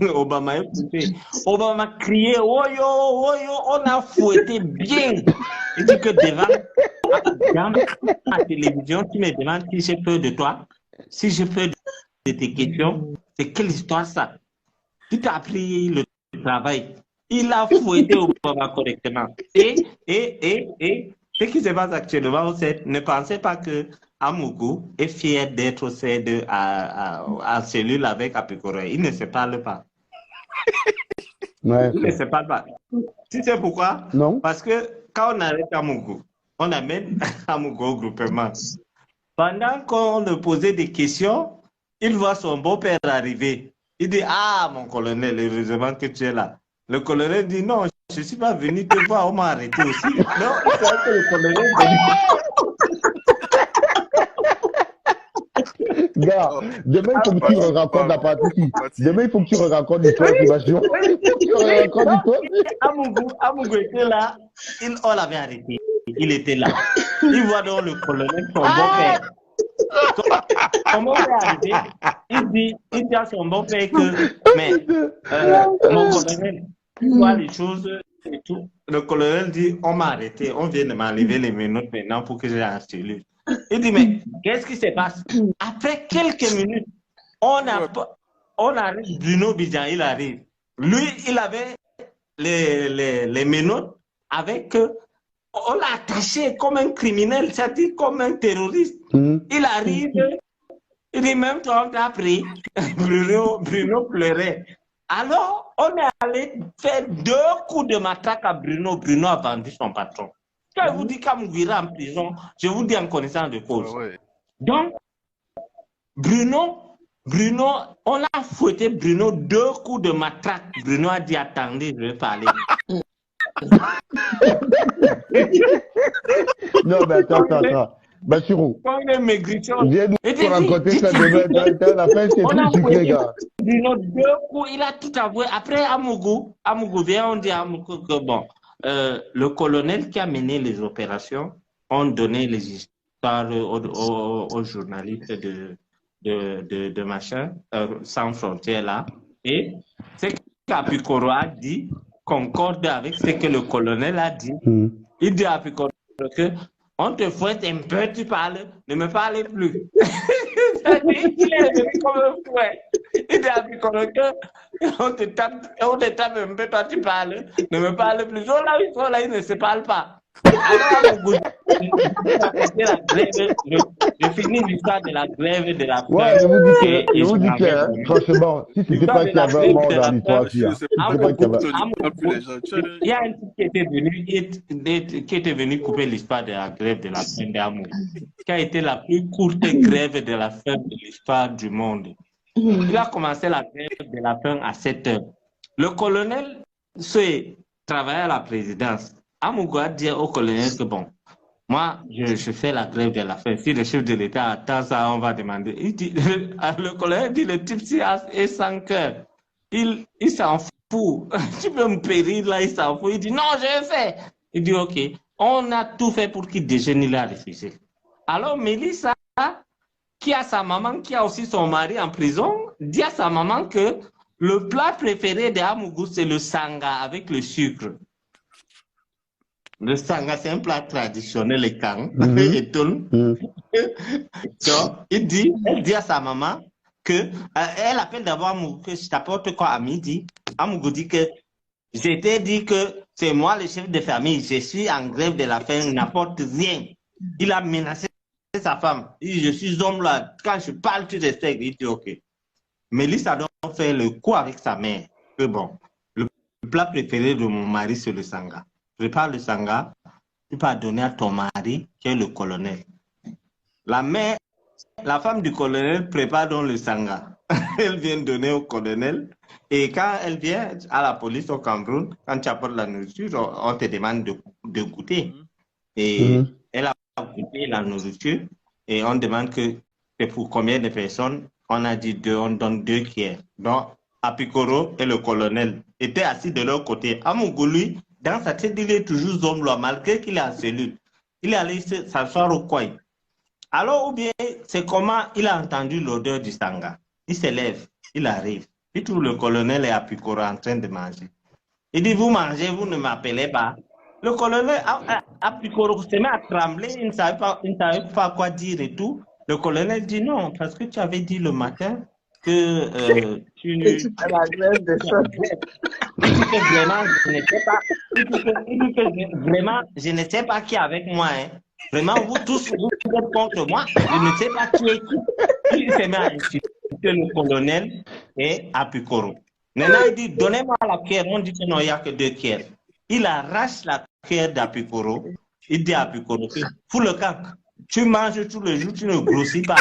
Obama est poussé. Obama criait, oh yo, on a fouetté bien. Il dit que dans la télévision, tu me demandes si j'ai peur de toi, si j'ai peur de tes questions. C'est quelle histoire ça? Tu t'as appris le travail. Il a fouetté Obama correctement. Et ce qui se passe actuellement, c'est ne pensez pas que Amougou est fier d'être en cellule avec Apikoro. Il ne se parle pas. Ouais, Il ne se parle pas. Tu sais pourquoi? non. Parce que quand on arrête Amougou, on amène Amougou au groupement. Pendant qu'on le posait des questions, il voit son beau-père arriver. Il dit, ah, mon colonel, heureusement que tu es là. Le colonel dit, non, je ne suis pas venu te voir, on m'a arrêté aussi. Non, il croit que le colonel Gars, demain il faut que tu racontes la partie. Demain il faut que tu racontes l'histoire d'évasion. Amougou était là, on l'avait arrêté. Il était là. Il voit donc le colonel, son beau-père. Son beau-père est arrivé, il dit à son beau-père que, mais, mon colonel, tu vois les choses et tout. Le colonel dit, on m'a arrêté, on vient de m'enlever les menottes maintenant pour que j'aille en cellule. Il dit, mais qu'est-ce qui se passe? Après quelques minutes, on arrive, Bruno Bidjan, il arrive. Lui, il avait les menottes avec... on l'a attaché comme un criminel, c'est-à-dire comme un terroriste. Il arrive, il dit, même toi, on t'a pris. Bruno pleurait. Alors, on est allé faire 2 coups de matraque à Bruno. Bruno a vendu son patron. Quand je vous dis qu'Amougou ira en prison, je vous dis en connaissance de cause. Donc, Bruno, on a fouetté Bruno 2 coups de matraque. Bruno a dit, attendez, je vais parler. Non, mais attends. Bassirou, viens nous raconter ça demain. La fin, c'est plus sucré, gars. Bruno, 2 coups, il a tout avoué. Après, Amougou vient, on dit à Amougou que bon, le colonel qui a mené les opérations ont donné les histoires aux journalistes de machin, sans frontières là. Et ce qu'Apikoro a dit concorde avec ce que le colonel a dit. Il dit à Apikoro que on te fouette un peu, tu parles, ne me parlez plus. Il est devenu comme un fouet. Il dit à Apikoro que on te tape un peu, toi tu parles, ne me parle plus. Oh là, il ne se parle pas. Alors, je finis l'histoire de la grève de la faim. Ouais, je vous dis que, franchement, si c'était pas qu'il y avait un mort dans l'histoire, il y a un type qui était venu couper l'histoire de la grève de la faim d'Amougou, qui a été la plus courte grève de la faim de l'histoire du monde. Il a commencé la grève de la faim à 7 heures. Le colonel travaillait à la présidence. Amougou a dit au colonel que bon, moi, je fais la grève de la faim. Si le chef de l'État attend ça, on va demander. Le colonel dit, le type est sans cœur. Il s'en fout. Tu peux me périr là, il s'en fout. Il dit, non, je vais faire. Il dit, ok. On a tout fait pour qu'il déjeune, il a refusé. Alors, Mélissa, qui a sa maman, qui a aussi son mari en prison, dit à sa maman que le plat préféré de Amougou, c'est le sanga avec le sucre. Le sanga, c'est un plat traditionnel et et tout. Donc, elle dit à sa maman que, elle appelle d'abord Amougou, que je t'apporte quoi à midi. Amougou dit que, j'étais dit que c'est moi le chef de famille, je suis en grève de la faim, n'apporte rien. Il a menacé sa femme. Il dit, je suis homme là, quand je parle, tu respectes. Il dit, ok. Mélissa a donc fait le coup avec sa mère. Que bon, le plat préféré de mon mari, c'est le sanga. Prépare le sanga, tu peux donner à ton mari, qui est le colonel. La mère, la femme du colonel prépare donc le sanga. Elle vient donner au colonel. Et quand elle vient à la police au Cameroun, quand tu apportes la nourriture, on te demande de goûter. Et elle a goûté la nourriture et on demande que c'est pour combien de personnes. On a dit 2, on donne 2 cuillères. Donc, Apikoro et le colonel étaient assis de leur côté. Amougou, lui, dans sa tête, il est toujours zombie, malgré qu'il est en cellule. Il est allé s'asseoir au coin. Alors, ou bien, c'est comment il a entendu l'odeur du sanga. Il se lève, il arrive. Il trouve le colonel et Apicoro en train de manger. Il dit, vous mangez, vous ne m'appelez pas. Le colonel Apicoro se met à trembler, il ne savait pas quoi dire et tout. Le colonel dit non, parce que tu avais dit le matin que tu à la grève de faim. Il dit que vraiment, je ne sais pas. Il dit que vraiment, je ne sais pas qui est avec moi. Hein. Vraiment, vous tous, vous êtes contre moi. Je ne sais pas qui est qui. Il se met à insulter le colonel et Apicoro. Maintenant, il dit, donnez-moi la cuillère. On dit que non, il n'y a que 2 cuillères. Il arrache la cuillère d'Apicoro. Il dit à Apicoro, fous le camp. Tu manges tous les jours, tu ne grossis pas.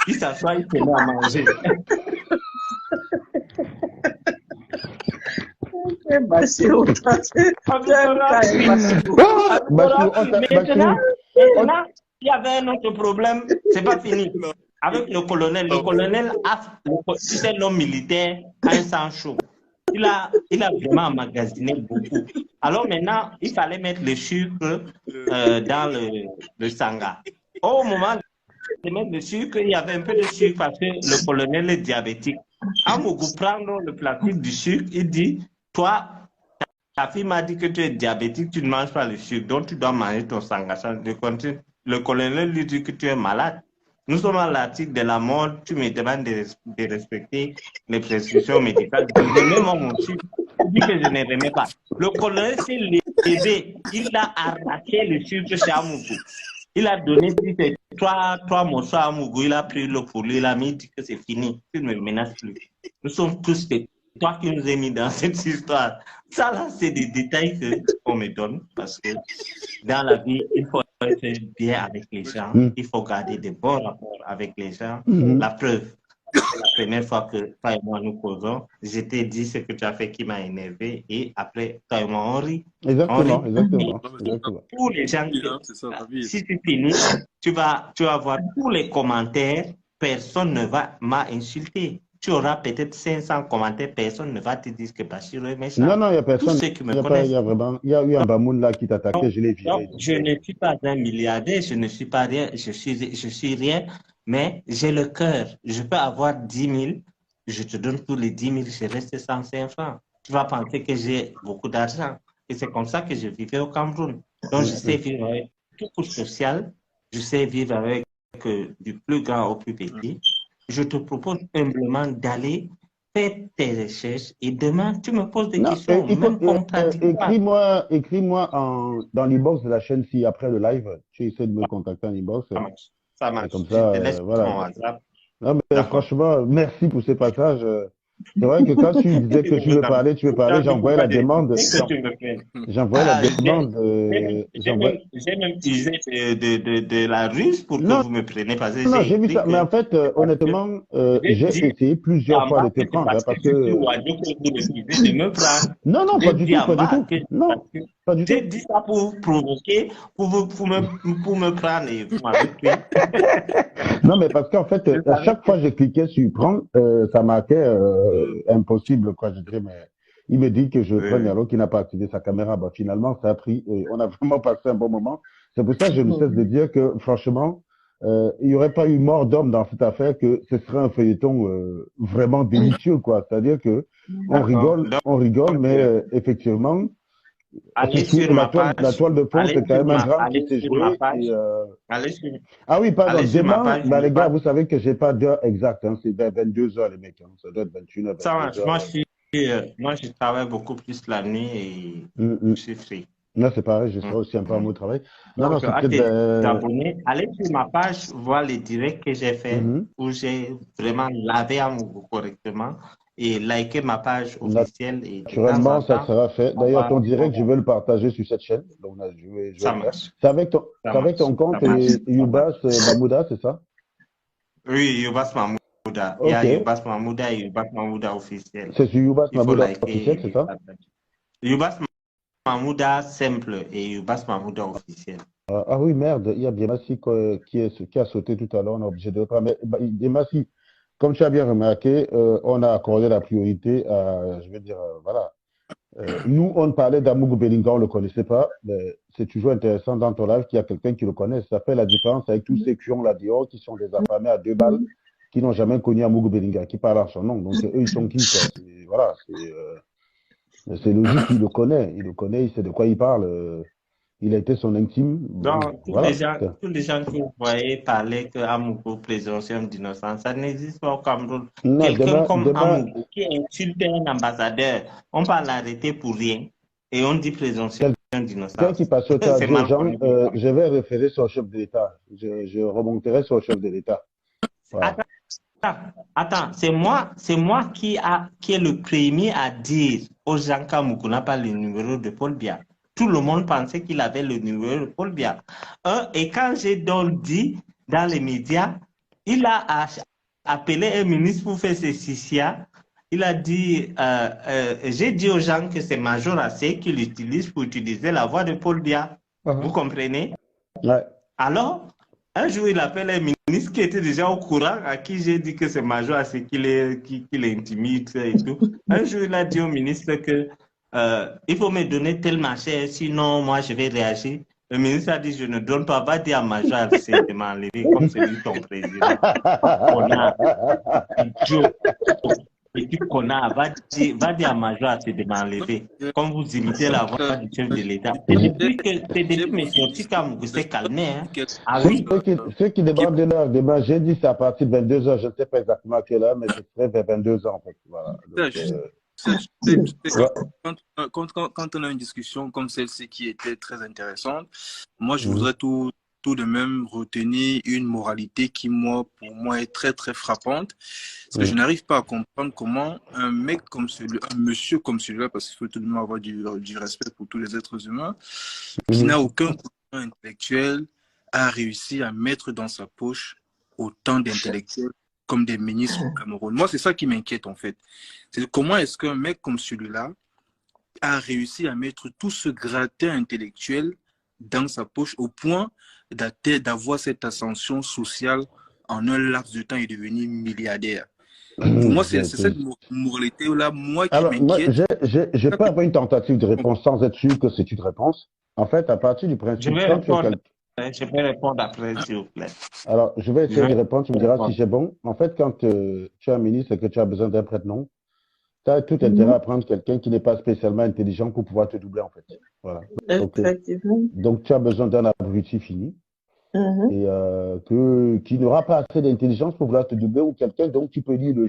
Il s'assoit, il se met à manger. Maintenant, il y avait un autre problème, c'est pas fini. Avec le colonel, tu sais, l'homme militaire a un sang chaud. Il a vraiment emmagasiné beaucoup. Alors maintenant, il fallait mettre le sucre dans le sanga. Au moment de mettre le sucre, il y avait un peu de sucre parce que le colonel est diabétique. Amougou prend le plastique du sucre, il dit, toi, ta fille m'a dit que tu es diabétique, tu ne manges pas le sucre, donc tu dois manger ton sanga. Le colonel lui dit que tu es malade. Nous sommes à l'article de la mort, tu me demandes de respecter les prescriptions médicales. Je remets mon sucre, je dis que je ne remets pas. Le colonel s'est levé, il a arraché le sucre chez Amougou. Il a donné trois morceaux à Amougou, il a pris le pour lui, il a mis, il dit que c'est fini, il ne me menace plus. Nous sommes tous toi qui nous as mis dans cette histoire. Ça là, c'est des détails qu'on me donne parce que dans la vie, il faut être bien avec les gens, il faut garder de bons rapports avec les gens. La preuve, la première fois que toi et moi nous causons, je t'ai dit ce que tu as fait qui m'a énervé et après, toi et moi, on rit. Exactement. Tous les gens, si tu finis, tu vas voir tous les commentaires, personne ne va m'insulter. Tu auras peut-être 500 commentaires, personne ne va te dire que Bachir est méchant. Non, il n'y a personne. Tous ceux qui me connaissent. Il y a eu un Bamoun là qui t'attaquait, je l'ai viré. Je ne suis pas un milliardaire, je ne suis pas rien, je suis rien, mais j'ai le cœur. Je peux avoir 10 000, je te donne tous les 10 000, je reste 105 francs. Tu vas penser que j'ai beaucoup d'argent. Et c'est comme ça que je vivais au Cameroun. Donc, je sais vivre avec tout couche sociale, je sais vivre avec du plus grand au plus petit. Je te propose humblement d'aller faire tes recherches et demain, tu me poses des questions, même contradictoires. Écris-moi dans l'inbox de la chaîne si après le live, tu essaies de me contacter en inbox. Ça marche. Comme ça, je te laisse voilà. Non, mais franchement, merci pour ces passages. C'est vrai que quand tu disais que tu veux parler, j'envoyais la demande. J'envoyais la demande. J'ai même utilisé de la ruse pour que vous me preniez. Non, j'ai vu ça. Mais en fait, honnêtement, j'ai essayé plusieurs fois de te prendre. Parce que... Non, pas du tout. Non, pas du tout. J'ai dit ça pour vous provoquer, pour me prendre et vous m'avez pris. Non, mais parce qu'en fait, à chaque fois que je cliquais sur prendre, ça marquait impossible, quoi, je dirais, mais il me dit que je prenne alors qu'il n'a pas activé sa caméra. Bah, finalement, ça a pris et on a vraiment passé un bon moment. C'est pour ça que je ne cesse de dire que, franchement, il n'y aurait pas eu mort d'homme dans cette affaire, que ce serait un feuilleton vraiment délicieux, quoi. C'est-à-dire que on rigole, mais effectivement, allez sur ma page. La toile de fond, c'est quand même un drame qui s'est joué. Ah oui, pardon, demain, les gars, vous savez que j'ai pas d'heure exacte, hein, c'est vers 22h, les mecs, hein, ça doit être 21h. Ça marche, moi je travaille beaucoup plus la nuit et je suis free. Non, c'est pareil, je serai aussi un peu à mon travail. Allez sur ma page, voir les directs que j'ai fait, où j'ai vraiment lavé Amougou correctement. Et liker ma page officielle. Naturellement, ça sera fait. D'ailleurs, ton direct, je veux le partager sur cette chaîne. Donc, ça marche. C'est avec ton compte Youbas Mahmouda, c'est ça? Oui, Youbas Mahmouda. Il y a Youbas Mahmouda et Youbas Mahmouda officiel. C'est sur Youbas Mahmouda officiel, c'est ça? Youbas Mahmouda simple et Youbas Mahmouda officiel. Ah oui, merde, il y a Biamassi qui a sauté tout à l'heure, on est obligé de reprendre. Mais Biamassi, comme tu as bien remarqué, on a accordé la priorité à, je veux dire, voilà. Nous, on parlait d'Amougou Bellinga, on ne le connaissait pas, mais c'est toujours intéressant dans ton live qu'il y a quelqu'un qui le connaît. Ça fait la différence avec tous ces qui ont là dehors, qui sont des affamés à 2 balles qui n'ont jamais connu Amougou Belinga, qui parlent en son nom. Donc, eux, ils sont qui, quoi? Voilà, c'est logique, il le connaît, il sait de quoi il parle. Il a été son intime. Donc, Voilà. tous les gens que vous voyez parler que Amougou présomption d'innocence, ça n'existe pas au Cameroun. Non, Quelqu'un comme Amougou qui insulte un ambassadeur, on va l'arrêter pour rien et on dit présomption d'innocence. Quelqu'un qui passe au temps à dire, Jean, je vais référer sur le chef de l'État. Je remonterai sur le chef de l'État. Voilà. Attends, c'est moi qui est le premier à dire aux gens qu'Amougou n'a pas le numéro de Paul Biya. Tout le monde pensait qu'il avait le numéro de Paul Biya. Et quand j'ai donc dit dans les médias, il a appelé un ministre pour faire ses CCA. Il a dit, j'ai dit aux gens que c'est Major Assé qui l'utilise pour utiliser la voix de Paul Biya. Vous comprenez? Ouais. Alors, un jour, il appelle un ministre qui était déjà au courant, à qui j'ai dit que c'est Major Assé qui l'intimide et tout. Un jour, il a dit au ministre que il faut me donner tel machin, sinon moi je vais réagir. Le ministre a dit, je ne donne pas, va dire à Major Assé de m'enlever comme celui ton président. Connard, idiot. Et tu connard, va dire à Major Assé de m'enlever. Comme vous imitez la voix du chef de l'État. C'est depuis mes sorties qu'Amougou s'est calmé. Hein. Ah oui. Ceux qui débordent de leur débat, j'ai dit c'est à partir de 22h, je ne sais pas exactement à quelle heure, mais ce serait vers 22h en fait. Voilà. Donc, quand on a une discussion comme celle-ci qui était très intéressante, moi je voudrais tout de même retenir une moralité qui pour moi est très très frappante. Parce que je n'arrive pas à comprendre comment un monsieur comme celui-là, parce qu'il faut tout de même avoir du respect pour tous les êtres humains, qui n'a aucun courant intellectuel, a réussi à mettre dans sa poche autant d'intellectuels comme des ministres au Cameroun. Moi, c'est ça qui m'inquiète en fait. C'est comment est-ce qu'un mec comme celui-là a réussi à mettre tout ce gratin intellectuel dans sa poche au point d'avoir cette ascension sociale en un laps de temps et devenir milliardaire. Pour moi, c'est cette moralité-là, moi, qui m'inquiète. Je peux avoir une tentative de réponse sans être sûr que c'est une réponse. En fait, à partir du principe... Je vais répondre après, s'il vous plaît. Alors, je vais essayer de répondre, tu me diras si c'est bon. En fait, quand tu es un ministre et que tu as besoin d'un prête-nom, tu as tout intérêt à prendre quelqu'un qui n'est pas spécialement intelligent pour pouvoir te doubler, en fait. Voilà. Donc, tu as besoin d'un abruti fini et qui n'aura pas assez d'intelligence pour vouloir te doubler ou quelqu'un dont tu peux lire le